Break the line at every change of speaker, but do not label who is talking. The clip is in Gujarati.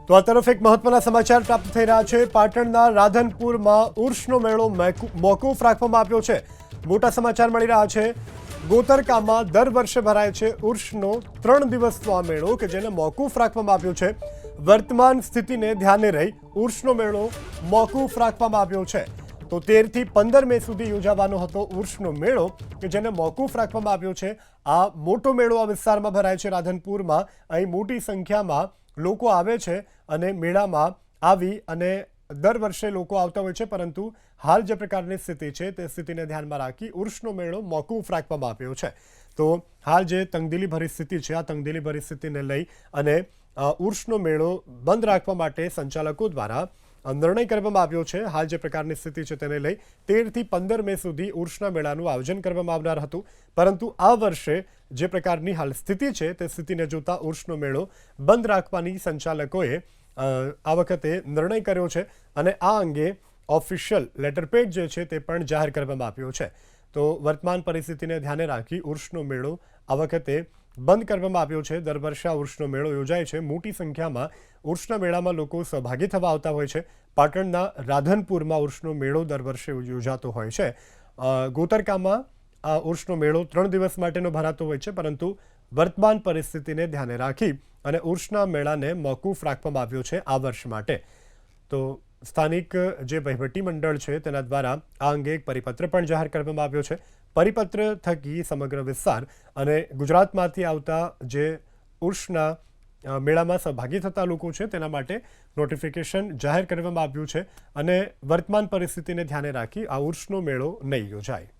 તો આ તરફ એક મહત્વના સમાચાર પ્રાપ્ત થઈ રહ્યા છે। પાટણના રાધનપુરમાં ઉર્સનો મેળો મોકૂફ રાખવામાં આવ્યો છે। મોટા સમાચાર મળી રહ્યા છે। ગોતરકામાં દર વર્ષે ભરાય છે ઉર્સનો 3 દિવસનો આ મેળો કે જેને મોકૂફ રાખવામાં આવ્યો છે। વર્તમાન સ્થિતિને ધ્યાને રહી ઉર્સનો મેળો મોકૂફ રાખવામાં આવ્યો છે। તો 13 થી 15 મે સુધી યોજાવાનો હતો ઉર્સનો મેળો કે જેને મોકૂફ રાખવામાં આવ્યો છે। આ મોટો મેળો આ વિસ્તારમાં ભરાય છે રાધનપુરમાં। અહીં મોટી સંખ્યામાં લોકો આવે છે અને મેળામાં આવી અને દર વર્ષે લોકો આવતા હોય છે, પરંતુ હાલ જે પ્રકારની સ્થિતિ છે તે સ્થિતિને ધ્યાનમાં રાખી ઉર્સનો મેળો મોકૂફ રાખવામાં આવ્યો છે। તો હાલ જે તંગદિલી ભરી સ્થિતિ છે, આ તંગદિલી ભરી સ્થિતિને લઈ અને ઉર્સનો મેળો બંધ રાખવા માટે સંચાલકો દ્વારા નિર્ણય કરવામાં આવ્યો છે। હાલ જે પ્રકારની સ્થિતિ છે તેને લઈ 13 થી 15 મે સુધી ઉર્સના મેળાનું આયોજન કરવામાં આવનાર હતું, પરંતુ આ વર્ષે જે પ્રકારની હાલ સ્થિતિ છે તે સ્થિતિને જોતા ઉર્સનો મેળો બંધ રાખવાની સંચાલકોએ આ વખતે નિર્ણય કર્યો છે અને આ અંગે ઓફિશિયલ લેટરપેડ જે છે તે પણ જાહેર કરવામાં આવ્યો છે। તો વર્તમાન પરિસ્થિતિને ધ્યાને રાખી ઉર્સનો મેળો આ વખતે બંધ કરવામાં આવ્યો છે। દર વર્ષે આ ઉર્સનો મેળો યોજાય છે। મોટી સંખ્યામાં ઉર્સના મેળામાં લોકો સહભાગી થવા આવતા હોય છે। પાટણના રાધનપુરમાં ઉર્સનો મેળો દર વર્ષે યોજાતો હોય છે। ગોતરકામાં આ ઉર્સનો મેળો 3 દિવસ માટેનો ભરાતો હોય છે, પરંતુ વર્તમાન પરિસ્થિતિને ધ્યાને રાખી અને ઉર્સના મેળાને મોકૂફ રાખવામાં આવ્યો છે આ વર્ષ માટે। તો સ્થાનિક જે વહીવટી મંડળ છે તેના દ્વારા આ અંગે એક પરિપત્ર પણ જાહેર કરવામાં આવ્યો છે। પરિપત્ર થકી સમગ્ર વિસ્તાર અને ગુજરાતમાંથી આવતા જે ઉર્સના મેળામાં સહભાગી થતા લોકો છે તેના માટે નોટિફિકેશન જાહેર કરવામાં આવ્યું છે અને વર્તમાન પરિસ્થિતિને ધ્યાને રાખી આ ઉર્સનો મેળો નહીં યોજાય।